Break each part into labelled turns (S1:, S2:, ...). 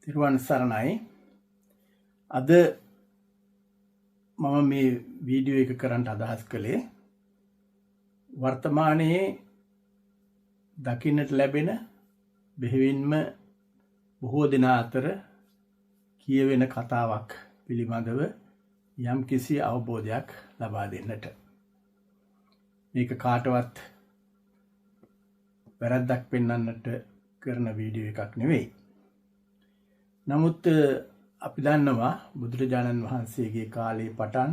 S1: තිරුවන් සරණයි. අද මම මේ වීඩියෝ එක කරන්න අදහස් කළේ වර්තමානයේ දකින්නට ලැබෙන බෙහෙවින්ම බොහෝ දෙනා අතර කියවෙන කතාවක් පිළිබඳව යම් කිසි අවබෝධයක් ලබා දෙන්නට. මේක කාටවත් වැරද්දක් පෙන්වන්නට කරන වීඩියෝ එකක් නෙවෙයි. නමුත් අපි දන්නවා බුදුරජාණන් වහන්සේගේ කාලේ පටන්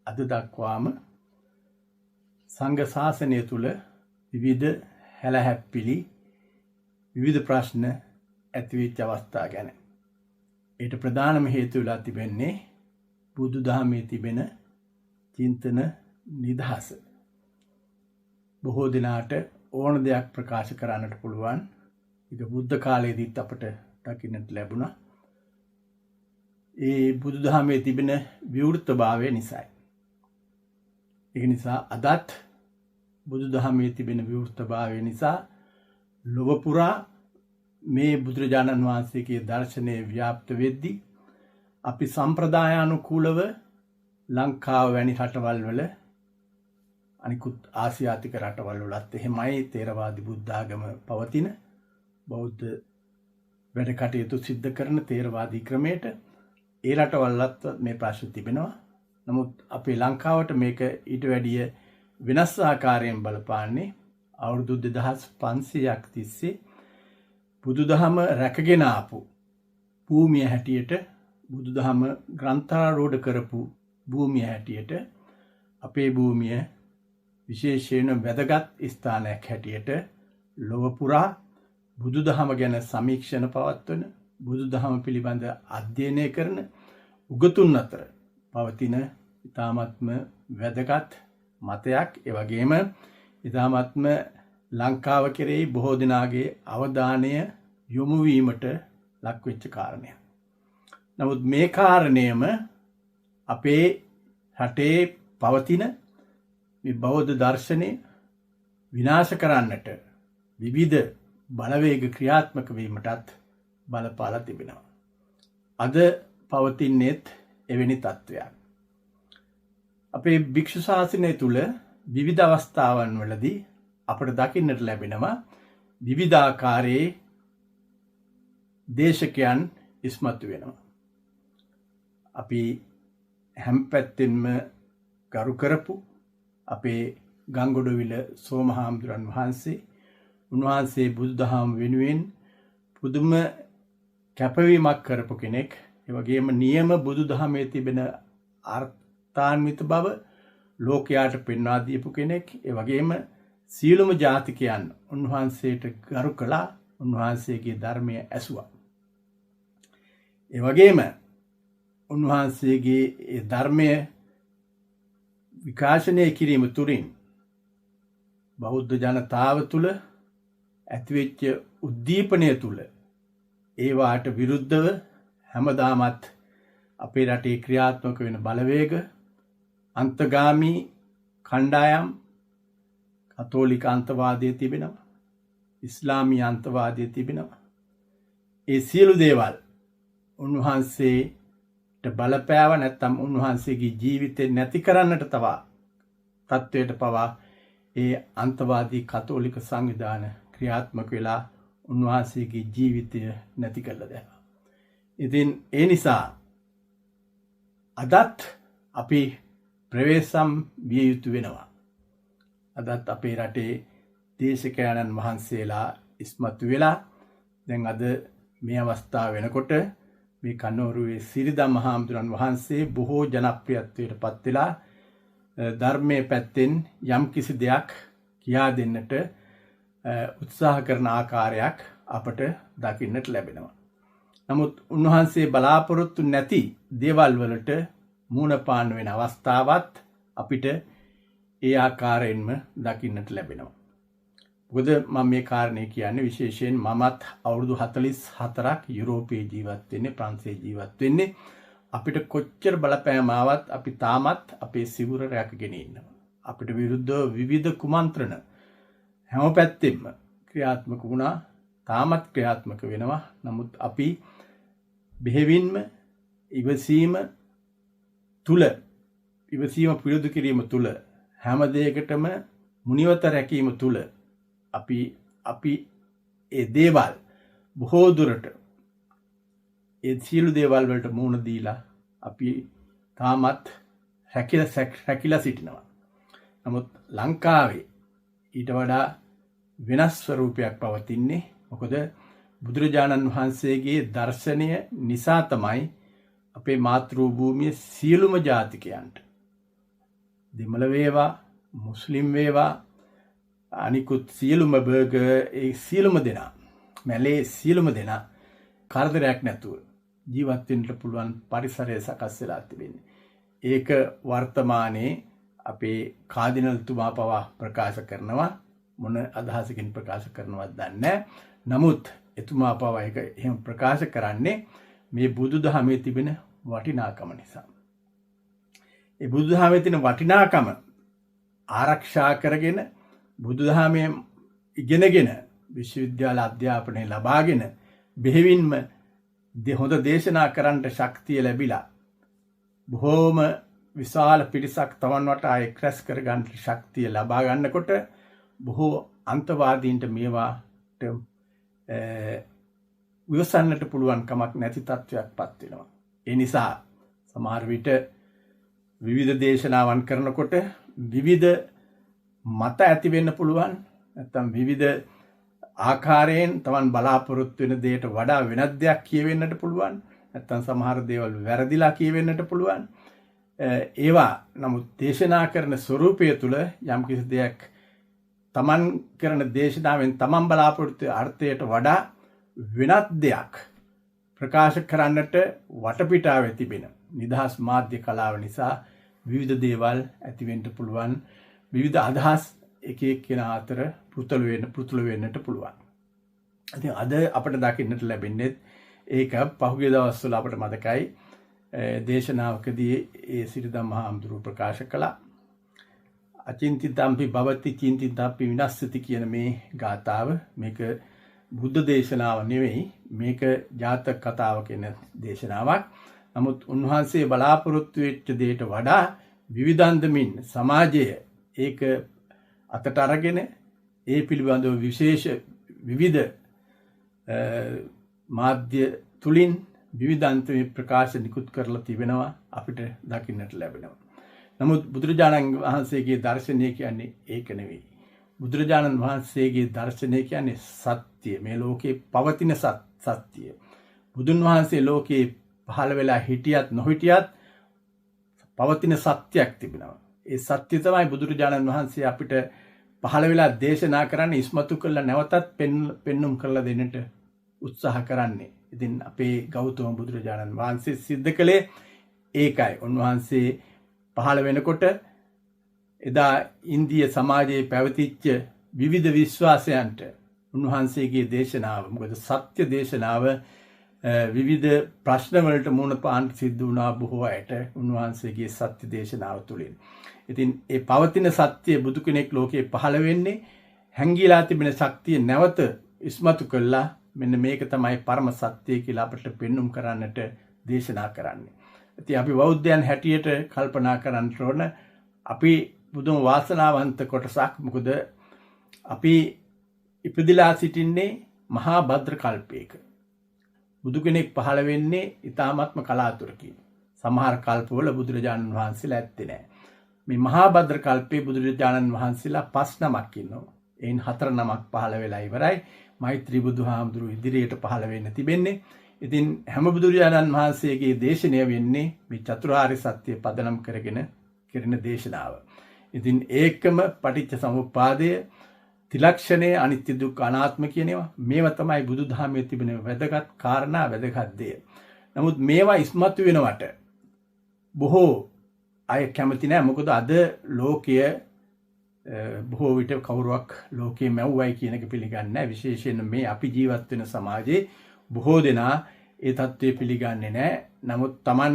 S1: අද දක්වාම සංඝ ශාසනය තුල විවිධ හැලහැප්පිලි විවිධ ප්‍රශ්න ඇතිවෙච්ච අවස්ථා ගැන. ඒට ප්‍රධානම හේතුව වෙලා තිබෙන්නේ බුදුදහමේ තිබෙන චින්තන නිදහස. බොහෝ දිනාට ඕන දෙයක් ප්‍රකාශ කරන්නට පුළුවන්. ඒක බුද්ධ කාලයේදීත් අපට දකින්නට ලැබුණා. ඒ බුදුදහමේ තිබෙන විවෘතභාවය නිසායි. ඒ නිසා අදත් බුදුදහමේ තිබෙන විවෘතභාවය නිසා ලොව පුරා මේ බුදුරජාණන් වහන්සේගේ දර්ශනය ව්‍යාප්ත වෙද්දී අපි සම්ප්‍රදායානුකූලව ලංකාව වැනි රටවල් වල අනිකුත් ආසියාතික රටවල් වලත් එහෙමයි ථේරවාදී බුද්ධ ආගම පවතින බෞද්ධ වැඩ කටයුතු සිද්ධ කරන ථේරවාදී ක්‍රමයට ඒ රටවල්ලත් මේ ප්‍රශ්න තිබෙනවා. නමුත් අපේ ලංකාවට මේක ඊට වැඩිය වෙනස් ආකාරයෙන් බලපාන්නේ අවුරුදු 2500ක් තිස්සේ බුදුදහම රැකගෙන ආපු භූමිය හැටියට බුදුදහම ග්‍රන්ථාරූඪ කරපු භූමිය හැටියට අපේ භූමිය විශේෂයෙන් වැදගත් ස්ථානයක් හැටියට ලොව පුරා බුදුදහම ගැන සමීක්ෂණ පවත්වන බුදුදහම පිළිබඳ අධ්‍යයනය කරන උගතුන් අතර පවතින ඉතාමත්ම වැදගත් මතයක්. ඒ වගේම ඉතාමත්ම ලංකාව කෙරෙහි බොහෝ දෙනාගේ අවධානය යොමු වීමට ලක්වෙච්ච කාරණයක්. නමුත් මේ කාරණයම අපේ රටේ පවතින මේ බෞද්ධ දර්ශනය විනාශ කරන්නට විවිධ බලවේග ක්‍රියාත්මක වීමටත් බලපාලා තිබෙනවා. අද පවතින්නේත් එවැනි තත්ත්වයක්. අපේ භික්ෂු ශාසනය තුල විවිධ අවස්ථාවන් වලදී අපට දකින්නට ලැබෙනවා විවිධාකාරයේ දේශකයන් ඉස්මතු වෙනවා. අපි හැම පැත්තෙන්ම ගරු කරපු අපේ ගංගොඩවිල සෝමහාමුදුරන් වහන්සේ උන්වහන්සේ බුදුදහම වෙනුවෙන් පුදුම කැපවීමක් කරපු කෙනෙක්. ඒ වගේම නියම බුදුදහමේ තිබෙන අර්ථාන්විත බව ලෝකයාට පෙන්වා දීපු කෙනෙක්. ඒ වගේම සියලුම ජාතිකයන් උන්වහන්සේට ගරු කළා. උන්වහන්සේගේ ධර්මය ඇසුවා. ඒ වගේම උන්වහන්සේගේ ඒ ධර්මය විකාශනය කිරීම තුළින් බෞද්ධ ජනතාව තුළ ඇතිවෙච්ච උද්දීපනය තුළ ඒවාට විරුද්ධව හැමදාමත් අපේ රටේ ක්‍රියාත්මක වෙන බලවේග අන්තගාමී කණ්ඩායම් කතෝලික අන්තවාදය තිබෙනවා. ඉස්ලාමී අන්තවාදය තිබෙනවා. ඒ සියලු දේවල් උන්වහන්සේට බලපෑව නැත්නම් උන්වහන්සේගේ ජීවිතේ නැති කරන්නට තත්වයට පවා ඒ අන්තවාදී කතෝලික සංවිධාන ක්‍රියාත්මක වෙලා උන්වහන්සේගේ ජීවිතය නැති කළා දැන්. ඉතින් ඒ නිසා අදත් අපි ප්‍රවේශම් විය යුතු වෙනවා. අදත් අපේ රටේ දේශකයන්න් වහන්සේලා ඉස්මතු වෙලා දැන් අද මේ අවස්ථාව වෙනකොට මේ කන්නෝරුවේ සිරිදම් මහාමුදුරන් වහන්සේ බොහෝ ජනප්‍රියත්වයට පත් වෙලා ධර්මයේ පැත්තෙන් යම් කිසි දෙයක් කියා දෙන්නට උත්සාහ කරන ආකාරයක් අපට දකින්නට ලැබෙනවා. නමුත් උන්වහන්සේ බලාපොරොත්තු නැති දේවල් වලට මුහුණ පාන්න වෙන අවස්ථාවත් අපිට ඒ ආකාරයෙන්ම දකින්නට ලැබෙනවා. මොකද මම මේ කාරණේ කියන්නේ විශේෂයෙන් මමත් අවුරුදු 44ක් යුරෝපයේ ජීවත් වෙන්නේ ප්‍රංශයේ ජීවත් වෙන්නේ. අපිට කොච්චර බලපෑම ආවත් අපි තාමත් අපේ සිවුර රැකගෙන ඉන්නවා. අපිට විරුද්ධව විවිධ කුමන්ත්‍රණ හැම පැත්තෙම ක්‍රියාත්මක වුණා. තාමත් ක්‍රියාත්මක වෙනවා. නමුත් අපි බෙහෙවින්ම ඉවසීම තුල ඉවසීම පිළිදු කිරීම තුල හැම දෙයකටම මුනිවත රැකීම තුල අපි ඒ දේවල් බොහෝ දුරට ඒ සියලු දේවල් වලට මුහුණ දීලා අපි තාමත් රැකිලා සිටිනවා. නමුත් ලංකාවේ ඊට වඩා වෙනස් ස්වරූපයක් පවතින්නේ. මොකද බුදුරජාණන් වහන්සේගේ දර්ශනය නිසා තමයි අපේ මාතෘ භූමියේ සියලුම ජාතිකයන්ට දෙමළ වේවා මුස්ලිම් වේවා අනිකුත් සියලුම ඒ සියලුම දෙනා මැලේ සියලුම දෙනා කරදරයක් නැතුව ජීවත් වෙන්න පුළුවන් පරිසරය සකස් වෙලා තිබෙන්නේ. ඒක වර්තමානයේ අපේ කාදිනල්තුමා පවා ප්‍රකාශ කරනවා. මොන අදහසකින් ප්‍රකාශ කරනවද දන්නේ නැහැ. නමුත් එතුමා පවා ඒක එහෙම ප්‍රකාශ කරන්නේ මේ බුදුදහමේ තිබෙන වටිනාකම නිසා. ඒ බුදුදහමේ තියෙන වටිනාකම ආරක්ෂා කරගෙන බුදුදහමේ ඉගෙනගෙන විශ්වවිද්‍යාල අධ්‍යාපනය ලබාගෙන බෙහෙවින්ම හොඳ දේශනා කරන්නට ශක්තිය ලැබිලා බොහෝම විශාල පිරිසක් තමන් වටා එක්රැස් කරගන්න ශක්තිය ලබා ගන්නකොට බොහෝ අන්තවාදීන්ට මේවාට විවසන්නට පුළුවන් කමක් නැති තත්ත්වයක් පත් වෙනවා. ඒ නිසා සමහර විට විවිධ දේශනාවන් කරනකොට විවිධ මත ඇති වෙන්න පුළුවන්. නැත්නම් විවිධ ආකාරයෙන් තමන් බලාපොරොත්තු වෙන දෙයට වඩා වෙනත් දෙයක් කියවෙන්නට පුළුවන්. නැත්නම් සමහර දේවල් වැරදිලා කියවෙන්නට පුළුවන්. ඒවා නමුත් දේශනා කරන ස්වරූපය තුළ යම්කිසි දෙයක් තමන් කරන දේශනාවෙන් තමන් බලාපොරොත්තු අර්ථයට වඩා වෙනත් දෙයක් ප්‍රකාශ කරන්නට වටපිටාවේ තිබෙන නිදහස් මාධ්‍ය කලාව නිසා විවිධ දේවල් ඇතිවෙන්න පුළුවන්. විවිධ අදහස් එක එක්කෙනා අතර පෘතුල වෙන්නට පුළුවන්. ඉතින් අද අපිට දකින්නට ලැබෙන්නේ ඒක පහුගිය දවස්වල අපිට මතකයි දේශනාවකදී ඒ සිරිදම් මහා අම්දුරු ප්‍රකාශ කළා. අචින්තිතම්පි භවති චින්තිතම්පි විනස්සති කියන මේ ගාථාව මේක බුද්ධ දේශනාව නෙවෙයි, මේක ජාතක කතාව කියන දේශනාවක්. නමුත් උන්වහන්සේ බලාපොරොත්තු වෙච්ච දෙයට වඩා විවිධාන්දමින් සමාජය ඒක අතට අරගෙන ඒ පිළිබඳව විශේෂ විවිධ මාධ්‍ය තුලින් විවිධාන්තමේ ප්‍රකාශ නිකුත් කරලා තිබෙනවා අපිට දකින්නට ලැබෙනවා. නමුත් බුදුරජාණන් වහන්සේගේ දර්ශනය කියන්නේ ඒක නෙවෙයි. බුදුරජාණන් වහන්සේගේ දර්ශනය කියන්නේ සත්‍ය. මේ ලෝකේ පවතින සත්‍ය. බුදුන් වහන්සේ ලෝකේ පහළ වෙලා හිටියත් නොහිටියත් පවතින සත්‍යයක් තිබෙනවා. ඒ සත්‍ය තමයි බුදුරජාණන් වහන්සේ අපිට පහළ වෙලා දේශනා කරන්න ඉස්මතු කරලා නැවතත් පෙන්눔 කරලා දෙන්නට උත්සාහ කරන්නේ. ඉතින් අපේ ගෞතම බුදුරජාණන් වහන්සේ සිද්ධ කළේ ඒකයි. උන්වහන්සේ පහළ වෙනකොට එදා ඉන්දිය සමාජයේ පැවතිච්ච විවිධ විශ්වාසයන්ට උන්වහන්සේගේ දේශනාව, මොකද සත්‍ය දේශනාව විවිධ ප්‍රශ්න වලට මුහුණ පාන්න සිද්ධ වුණා බොහෝ අයට උන්වහන්සේගේ සත්‍ය දේශනාව තුළින්. ඉතින් ඒ පවතින සත්‍ය බුදු කෙනෙක් ලෝකේ පහළ වෙන්නේ හැංගීලා තිබෙන ශක්තිය නැවත ඉස්මතු කළා. මෙන්න මේක තමයි පරම සත්‍ය කියලා අපිට පෙන්눔 කරන්නට දේශනා කරන්නේ. ඉතින් අපි බෞද්ධයන් හැටියට කල්පනා කරන්න ඕන අපි බුදුන් වාසනාවන්ත කොටසක්. මොකද අපි ඉපදිලා සිටින්නේ මහා භද්‍ර කල්පයක. බුදු කෙනෙක් පහළ වෙන්නේ ඊ타ත්ම කලාතුරකින්. සමහර කල්පවල බුදුරජාණන් වහන්සේලා ඇත්තේ නැහැ. මේ මහා භද්‍ර කල්පයේ බුදුරජාණන් වහන්සේලා 5 නමක් ඉන්නවා. එයින් 4 නමක් පහළ වෙලා ඉවරයි. මෛත්‍රී බුදුහාමුදුරු ඉදිරියට පහළ වෙන්න තිබෙන්නේ. ඉතින් හැම බුදුරජාණන් වහන්සේගේ දේශනය වෙන්නේ මේ චතුරාර්ය සත්‍ය පදනම් කරගෙන කෙරෙන දේශනාව. ඉතින් ඒකම පටිච්ච සමුප්පාදය, ත්‍රිලක්ෂණය, අනිත්‍ය දුක්ඛ අනාත්ම කියනවා. මේවා තමයි බුදුදහමේ තිබෙන වැදගත් කාරණා, වැදගත් දේ. නමුත් මේවා ඉස්මතු වෙනවට බොහෝ අය කැමති නැහැ. මොකද අද ලෝකය බොහෝ විට කවුරුවක් ලෝකයේ මැව්වයි කියන එක පිළිගන්නේ නැහැ. විශේෂයෙන් මේ අපි ජීවත් වෙන සමාජයේ බොහෝ දෙනා ඒ தત્ත්වය පිළිගන්නේ නැහැ. නමුත් Taman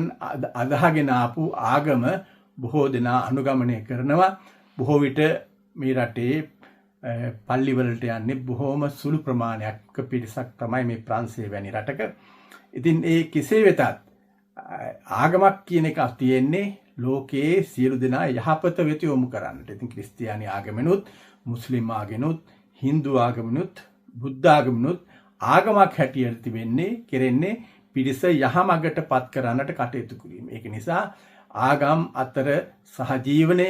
S1: අදහගෙන ආපු ආගම බොහෝ දෙනා අනුගමනය කරනවා. බොහෝ විට මේ රටේ පල්ලිවලට යන්නේ බොහෝම සුළු ප්‍රමාණයක් පිරිසක් තමයි මේ ප්‍රංශය වැනි රටක. ඉතින් ඒ කෙසේ වෙතත් ආගමක් කියන එක තියෙන්නේ ලෝකයේ සියලු දෙනා යහපත වෙත යොමු කරන්නට. ඉතින් ක්‍රිස්තියානි ආගමනුත්, මුස්ලිම් ආගමනුත්, හින්දු ආගමනුත්, බුද්ධ ආගමනුත් ආගමක් හැටියට කෙරෙන්නේ පිරිස යහමඟට පත් කරන්නට කටයුතු කිරීම. ඒක නිසා ආගම් අතර සහජීවනය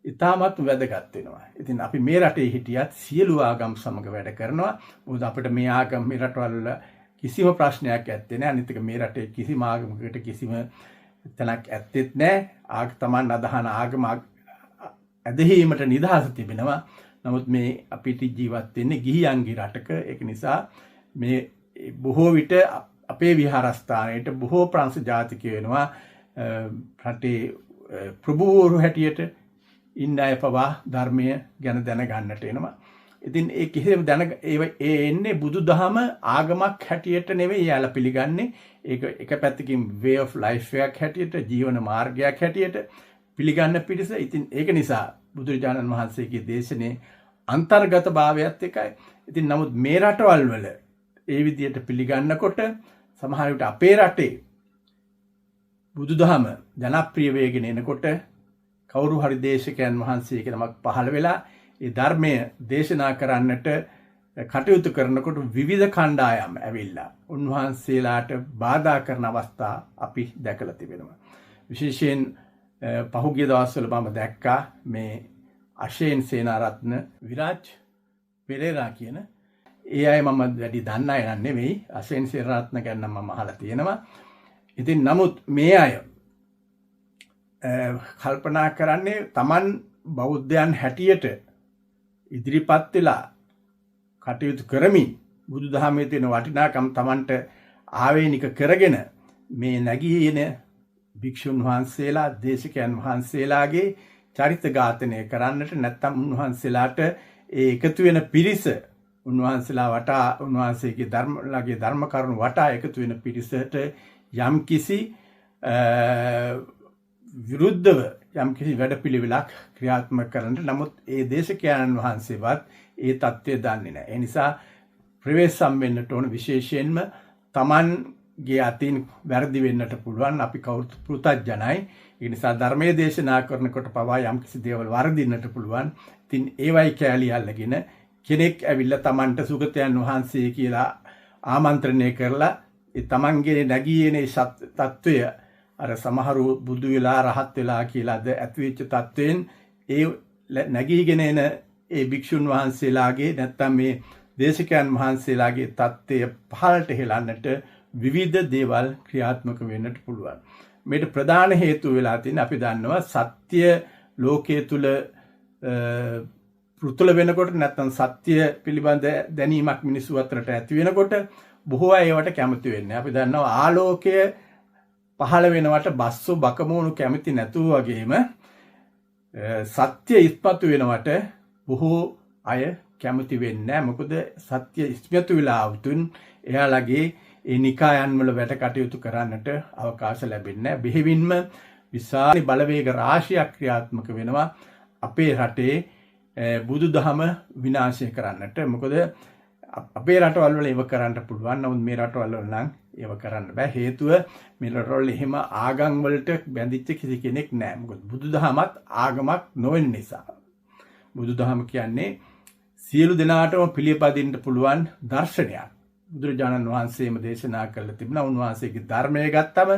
S1: ඉතාමත් වැදගත් වෙනවා. ඉතින් අපි මේ රටේ හිටියත් සියලු ආගම් සමග වැඩ කරනවා. මොකද අපිට මේ ආගම් මේ රටවල කිසිම ප්‍රශ්නයක් ඇත්තේ නැහැ. අනිත් එක මේ රටේ කිසිම ආගමකට කිසිම තැනක් ඇත්තෙත් නැහැ. තමන් අදහන ආගම ඇදහිීමට නිදහස තිබෙනවා. නමුත් මේ අපිට ජීවත් වෙන්නේ ගිහියන්ගේ රටක. ඒක නිසා මේ බොහෝ විට අපේ විහාරස්ථානයට බොහෝ ප්‍රංශ ජාතිකයෝ වෙනවා. රටේ ප්‍රභූවරු හැටියට ඉන්න අය පවා ධර්මය ගැන දැනගන්නට එනවා. ඉතින් ඒ කිසිම එන්නේ බුදුදහම ආගමක් හැටියට නෙවෙයි යාලා පිළිගන්නේ. ඒක එක පැත්තකින් way of life එකක් හැටියට, ජීවන මාර්ගයක් හැටියට පිළිගන්න පිරිස. ඉතින් ඒක නිසා බුදුරජාණන් වහන්සේගේ දේශනේ අන්තර්ගත භාවයත් එකයි. ඉතින් නමුත් මේ රටවල් වල ඒ විදිහට පිළිගන්නකොට සමහර විට අපේ රටේ බුදුදහම ජනප්‍රිය වේගෙන එනකොට කවුරු හරි දේශකයන් වහන්සේ කෙනෙක් පහළ වෙලා ඒ ධර්මය දේශනා කරන්නට කටයුතු කරනකොට විවිධ කණ්ඩායම් ඇවිල්ලා උන්වහන්සේලාට බාධා කරන අවස්ථා අපි දැකලා තිබෙනවා. විශේෂයෙන් පහුගිය දවස්වල මම දැක්කා මේ අශේන් සේනාරත්න විරාජ් පෙරේරා කියන ඒ අය මම වැඩි දන්න අය නෙවෙයි. අශේන් සේනාරත්න ගැන මම අහලා තියෙනවා. ඉතින් නමුත් මේ අය කල්පනා කරන්නේ Taman බෞද්ධයන් හැටියට ඉදිරිපත් වෙලා කටයුතු කරමින් බුදුදහමේ තියෙන වටිනාකම් Tamanට ආවේනික කරගෙන මේ නැගී එන භික්ෂුන් වහන්සේලා, දේශකයන් වහන්සේලාගේ චරිත ඝාතනය කරන්නට, නැත්නම් උන්වහන්සේලාට ඒ එකතු වෙන පිරිස උන්වහන්සේලා වටා උන්වහන්සේගේ ධර්ම කරුණු වටා එකතු වෙන පිරිසට යම්කිසි විරුද්ධව යම්කිසි වැඩපිළිවෙලක් ක්‍රියාත්මක කරන්නට. නමුත් ඒ දේශකයන්න් වහන්සේවත් ඒ தත්ත්වය දන්නේ නැහැ. ඒ නිසා ප්‍රවේශම් වෙන්නට ඕන. විශේෂයෙන්ම Tamanගේ අතින් වැරදි වෙන්නට පුළුවන්. අපි කවුරුත් පෘථග්ජනයි. ඒ නිසා ධර්මයේ දේශනා කරනකොට පවා යම්කිසි දේවල් වරදින්නට පුළුවන්. ඉතින් ඒවයි කැලිය අල්ලගෙන කෙනෙක් ඇවිල්ලා Tamanට සුගතයන් වහන්සේ කියලා ආමන්ත්‍රණය කරලා ඒ Tamanගේ නැගී එන තත්ත්වය අර සමහරු බුදු වෙලා රහත් වෙලා කියලාද ඇතිවෙච්ච තත්ත්වයෙන් ඒ නැගීගෙන එන ඒ භික්ෂුන් වහන්සේලාගේ නැත්තම් මේ දේශකයන් වහන්සේලාගේ தත්ත්වය පහළට හෙලන්නට විවිධ දේවල් ක්‍රියාත්මක වෙන්නට පුළුවන්. මේකට ප්‍රධාන හේතුව වෙලා තියෙන අපි දන්නවා සත්‍ය ලෝකයේ තුල පෘතුල වෙනකොට නැත්තම් සත්‍ය පිළිබඳ දැනීමක් මිනිස්සු අතරට ඇති වෙනකොට බොහෝ අය ඒවට කැමති වෙන්නේ. අපි දන්නවා ආලෝකය පහළ වෙනවට බස්සු බකමූණු කැමති නැතුව වගේම සත්‍ය ඉස්මතු වෙනවට බොහෝ අය කැමති වෙන්නේ නැහැ. මොකද සත්‍ය ඉස්මතු වෙලා આવුතුන් එයාලගේ ඒ නිකායන් වල වැඩ කටයුතු කරන්නට අවකාශ ලැබෙන්නේ නැහැ. බෙහෙවින්ම විශාල බලවේග රාශියක් ක්‍රියාත්මක වෙනවා අපේ රටේ බුදුදහම විනාශය කරන්නට. මොකද අපේ රටවල් වල ඒව කරන්න පුළුවන්. නමුත් මේ රටවල් වල නම් ඒව කරන්න බෑ. හේතුව මේ රටවල එහෙම ආගම් වලට බැඳිච්ච කිසි කෙනෙක් නැහැ. මොකද බුදුදහමත් ආගමක් නොවන නිසා. බුදුදහම කියන්නේ සියලු දෙනාටම පිළිපදින්න පුළුවන් දර්ශනයක්. බුදුරජාණන් වහන්සේම දේශනා කළ තිබුණා. උන්වහන්සේගේ ධර්මය ගත්තම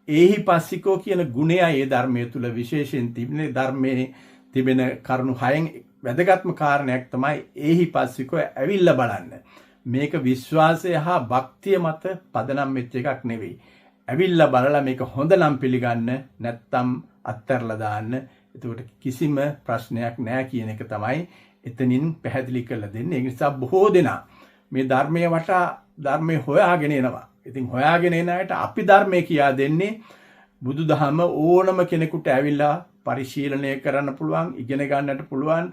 S1: ඒහි පස්සිකෝ කියන ගුණය ඒ ධර්මයේ තුල විශේෂයෙන් තිබෙන ධර්මයේ තිබෙන කරුණු 6න් වැදගත්ම කාරණයක් තමයි ඒහි පස්සිකෝ ඇවිල්ලා බලන්න. මේක විශ්වාසය හා භක්තිය මත පදනම් වෙච්ච එකක් නෙවෙයි. ඇවිල්ලා බලලා මේක හොඳ නම් පිළිගන්න, නැත්තම් අත්හැරලා දාන්න. එතකොට කිසිම ප්‍රශ්නයක් නැහැ කියන එක තමයි එතනින් පැහැදිලි කරලා දෙන්නේ. ඒ නිසා බොහෝ දෙනා මේ ධර්මයේ වටා ධර්මයේ හොයාගෙන එනවා. ඉතින් හොයාගෙන එන අයට අපි ධර්මයේ කියා දෙන්නේ බුදුදහම ඕනම කෙනෙකුට ඇවිල්ලා පරිශීලනය කරන්න පුළුවන්, ඉගෙන ගන්නට පුළුවන්,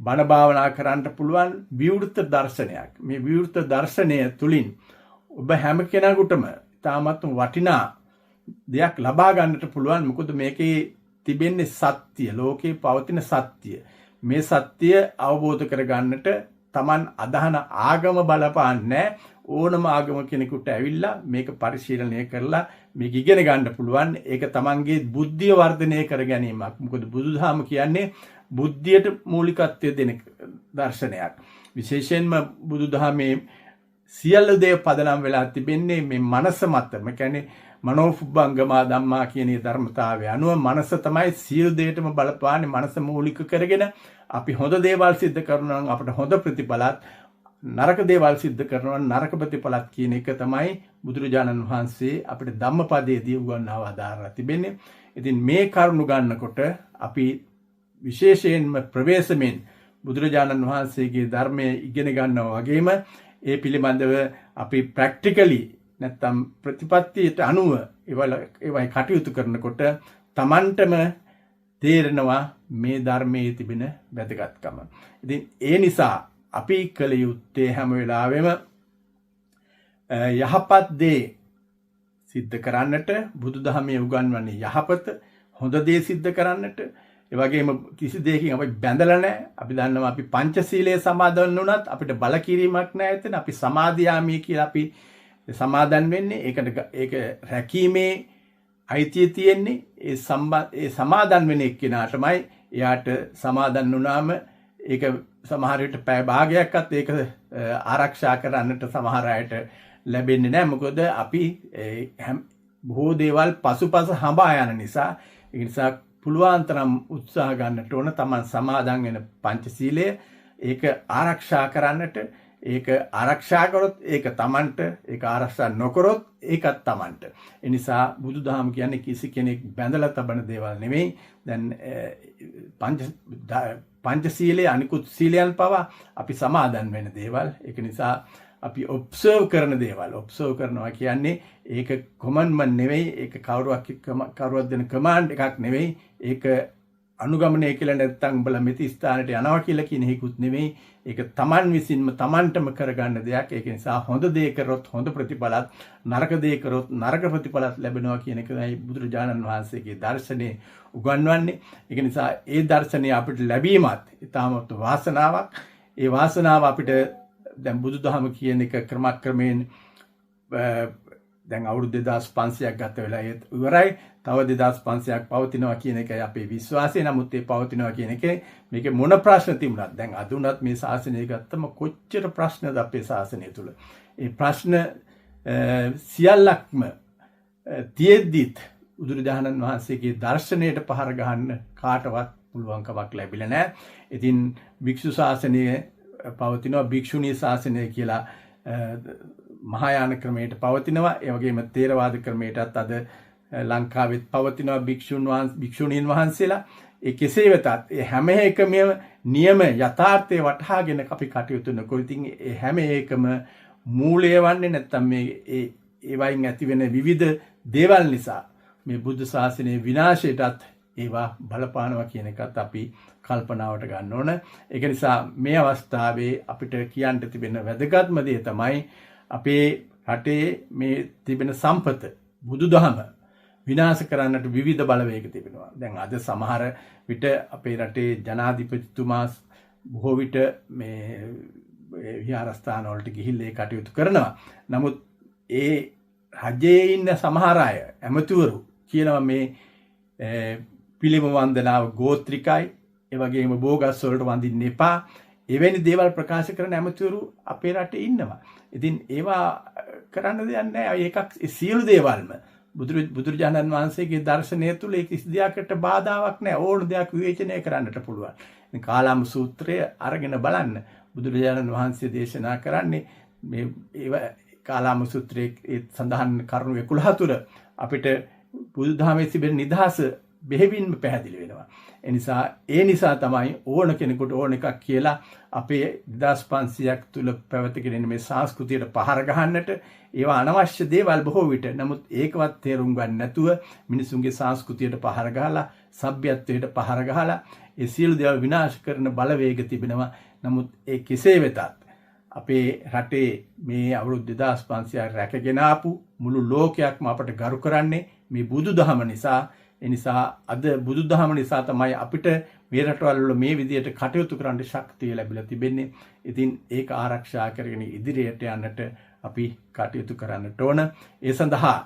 S1: බණ භාවනා කරන්න පුළුවන් විවෘත දර්ශනයක්. මේ විවෘත දර්ශනය තුලින් ඔබ හැම කෙනෙකුටම තාමත් වටිනා දෙයක් ලබා ගන්නට පුළුවන්. මොකද මේකේ තිබෙන්නේ සත්‍ය, ලෝකේ පවතින සත්‍ය. මේ සත්‍ය අවබෝධ කර ගන්නට Taman අදහන ආගම බලපාන්නේ ඕනම ආගම කෙනෙකුට ඇවිල්ලා මේක පරිශීලනය කරලා මේක ඉගෙන ගන්න පුළුවන්. ඒක තමන්ගේ බුද්ධිය වර්ධනය කර ගැනීමක්. මොකද බුදුදහම කියන්නේ බුද්ධියට මූලිකත්වය දෙන දර්ශනයක්. විශේෂයෙන්ම බුදුදහමේ සියලු දේ පදනම් වෙලා තිබෙන්නේ මේ මනස මත. මේ කියන්නේ මනෝපුබ්බංගමා ධම්මා කියන ධර්මතාවය අනුව මනස තමයි සියලු දේටම බලපාන්නේ. මනස මූලික කරගෙන අපි හොඳ දේවල් සිද්ධ කරනවා නම් අපිට හොඳ ප්‍රතිඵලත්, නරක දේවල් සිද්ධ කරනවා නම් නරක ප්‍රතිඵලත් කියන එක තමයි බුදුරජාණන් වහන්සේ අපිට ධම්මපදයේදී උගන්වව ආදාරලා තිබෙන්නේ. ඉතින් මේ කරුණු ගන්නකොට අපි විශේෂයෙන්ම ප්‍රවේශමෙන් බුදුරජාණන් වහන්සේගේ ධර්මයේ ඉගෙන ගන්නවා වගේම ඒ පිළිබඳව අපි ප්‍රැක්ටිකලි නැත්තම් ප්‍රතිපත්තියට අනුව ඒවයි කටයුතු කරනකොට Tamanටම තේරෙනවා මේ ධර්මයේ තිබෙන වැදගත්කම. ඉතින් ඒ නිසා අපි කළ යුත්තේ හැම වෙලාවෙම යහපත් දේ සිද්ධ කරන්නට, බුදුදහමේ උගන්වන්නේ යහපත, හොඳ දේ සිද්ධ කරන්නට. ඒ වගේම කිසි දෙයකින් අපි බැඳලා නැහැ. අපි දන්නවා අපි පංචශීලයේ සමාදන් වුණත් අපිට බල කිරීමක් නැහැ. එතන අපි සමාදියාමී කියලා අපි සමාදන් වෙන්නේ. ඒක රැකීමේ අයිතිය තියෙන්නේ ඒ සමාදන් වෙන එක්කෙනාටමයි. එයාට සමාදන් වුණාම ඒක සමහර විට පැය භාගයක්වත් ඒක ආරක්ෂා කරන්නට සමහර අයට ලැබෙන්නේ නැහැ. මොකද අපි බොහෝ දේවල් පසුපස හඹා යන නිසා. ඒ නිසා පුළුවන් තරම් උත්සාහ ගන්නට ඕන තමන් සමාදන් වෙන පංචශීලය ඒක ආරක්ෂා කරන්නට. ඒක ආරක්ෂා කරොත් ඒක තමන්ට, ඒක ආරක්ෂා නොකරොත් ඒකත් තමන්ට. ඒ නිසා බුදුදහම කියන්නේ කිසි කෙනෙක් බැඳලා තබන දේවල් නෙමෙයි. දැන් පංචශීලයේ අනිකුත් සීලයන් පවා අපි සමාදන් වෙන දේවල්. ඒක නිසා අපි ඔබ්සර්ව් කරන දේවල්. ඔබ්සර්ව් කරනවා කියන්නේ ඒක කොමන්ඩ්මන්ට් නෙවෙයි. ඒක කවුරුවක් දෙන කමාන්ඩ් එකක් නෙවෙයි. ඒක අනුගමනය කියලා නැත්තම් උඹලා මෙති ස්ථානට යනවා කියලා කියන එකකුත් නෙවෙයි. ඒක Taman විසින්ම Tamanටම කරගන්න දෙයක්. ඒක නිසා හොඳ දේ කරොත් හොඳ ප්‍රතිඵලත්, නරක දේ කරොත් නරක ප්‍රතිඵලත් ලැබෙනවා කියන එකයි බුදුරජාණන් වහන්සේගේ දර්ශනේ උගන්වන්නේ. ඒක නිසා ඒ දර්ශනය අපිට ලැබීමත් ඉතාමත් වාසනාවක්. ඒ වාසනාව අපිට දැන් බුදුදහම කියන එක ක්‍රමක්‍රමයෙන් දැන් අවුරුදු 2500ක් ගත වෙලා ඉවරයි. තව 2500ක් පවතිනවා කියන එකයි අපේ විශ්වාසය. නමුත් ඒ පවතිනවා කියන එකේ මේකේ මොන ප්‍රශ්න තිබුණත් දැන් අද උනත් මේ ශාසනය ගත්තම කොච්චර ප්‍රශ්නද අපේ ශාසනය තුල. ඒ ප්‍රශ්න සියල්ලක්ම තියෙද්දිත් බුදුරජාණන් වහන්සේගේ දර්ශනයට පහර ගහන්න කාටවත් පුළුවන්කමක් ලැබිලා නැහැ. ඉතින් භික්ෂු ශාසනය පවතිනවා, භික්ෂුණී ශාසනය කියලා මහායාන ක්‍රමයට පවතිනවා. ඒ වගේම තේරවාද ක්‍රමයටත් අද ලංකාවෙත් පවතිනවා භික්ෂුණීන් වහන්සේලා. ඒ කෙසේ වෙතත් ඒ හැම එකම නියම යථාර්ථය වටහාගෙන අපි කටයුතු නොකර ඉතින් ඒ හැම එකම මූලය වන්නේ නැත්තම් මේ ඒවයින් ඇතිවෙන විවිධ දේවල් නිසා මේ බුද්ධ ශාසනයේ විනාශයටත් ඒවා බලපානවා කියන එකත් අපි කල්පනාවට ගන්න ඕන. ඒක නිසා මේ අවස්ථාවේ අපිට කියන්න තිබෙන වැදගත්ම දේ තමයි අපේ රටේ මේ තිබෙන සම්පත බුදුදහම විනාශ කරන්නට විවිධ බලවේග තිබෙනවා. දැන් අද සමහර විට අපේ රටේ ජනාධිපතිතුමා බොහෝ විට මේ විහාරස්ථාන වලට ගිහිල්ලා ඒ කටයුතු කරනවා. නමුත් ඒ රජයේ ඉන්න සමහර අය ඇමතිවරු කියනවා මේ පිළිම වන්දනාව ගෝත්‍රිකයි, ඒ වගේම බෝගස් වලට වඳින්න එපා. එවැනි දේවල් ප්‍රකාශ කරන ඇමතිවරු අපේ රටේ ඉන්නවා. ඉතින් ඒවා කරන්න දෙයක් නැහැ. ඒකක් සියලු දේවල්ම බුදුරජාණන් වහන්සේගේ දර්ශනය තුළ ඒ කිසි දෙයකට බාධාවක් නැහැ. ඕන දෙයක් විවේචනය කරන්නට පුළුවන්. ඉතින් කාලාම සූත්‍රය අරගෙන බලන්න. බුදුරජාණන් වහන්සේ දේශනා කරන්නේ මේ කාලාම සූත්‍රයේ සඳහන් කරුණු 11 තුළ අපිට බුදුදහමේ තිබෙන නිදහස බෙහෙවින්ම පැහැදිලි වෙනවා. ඒ නිසා තමයි ඕන කෙනෙකුට ඕන එකක් කියලා අපේ 2500ක් තුල පැවතගෙන ඉන්න මේ සංස්කෘතියට පහර ගහන්නට ඒවා අනවශ්‍ය දේවල් බොහෝ විට. නමුත් ඒකවත් තේරුම් ගන්න නැතුව මිනිසුන්ගේ සංස්කෘතියට පහර ගහලා, සભ્યත්වයට පහර ගහලා ඒ සියලු දේවල් විනාශ කරන බලවේග තිබෙනවා. නමුත් ඒ කෙසේ වෙතත් අපේ රටේ මේ අවුරුදු 2500ක් රැකගෙන ආපු මුළු ලෝකයක්ම අපට ගරු කරන්නේ මේ බුදුදහම නිසා. ඒ නිසා අද බුදුදහම නිසා තමයි අපිට මේ රටවල් වල මේ විදියට කටයුතු කරන්න ශක්තිය ලැබිලා තිබෙන්නේ. ඉතින් ඒක ආරක්ෂා කරගෙන ඉදිරියට යන්නට අපි කටයුතු කරන්නට ඕන. ඒ සඳහා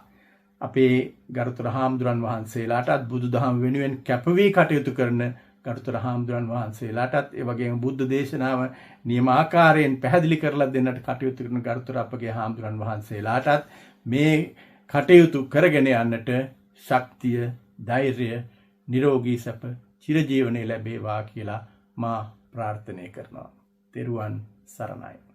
S1: අපේ ගරුතර හාමුදුරන් වහන්සේලාටත් බුදුදහම වෙනුවෙන් කැපවී කටයුතු කරන ගරුතර හාමුදුරන් වහන්සේලාටත් ඒ වගේම බුද්ධ දේශනාව නියමාකාරයෙන් පැහැදිලි කරලා දෙන්නට කටයුතු කරන ගරුතර අපගේ හාමුදුරන් වහන්සේලාටත් මේ කටයුතු කරගෙන යන්නට ශක්තිය, ධෛර්යය, නිරෝගී සැප, චිරජීවනයේ ලැබේවා කියලා මා ප්‍රාර්ථනා කරනවා. තෙරුවන් සරණයි.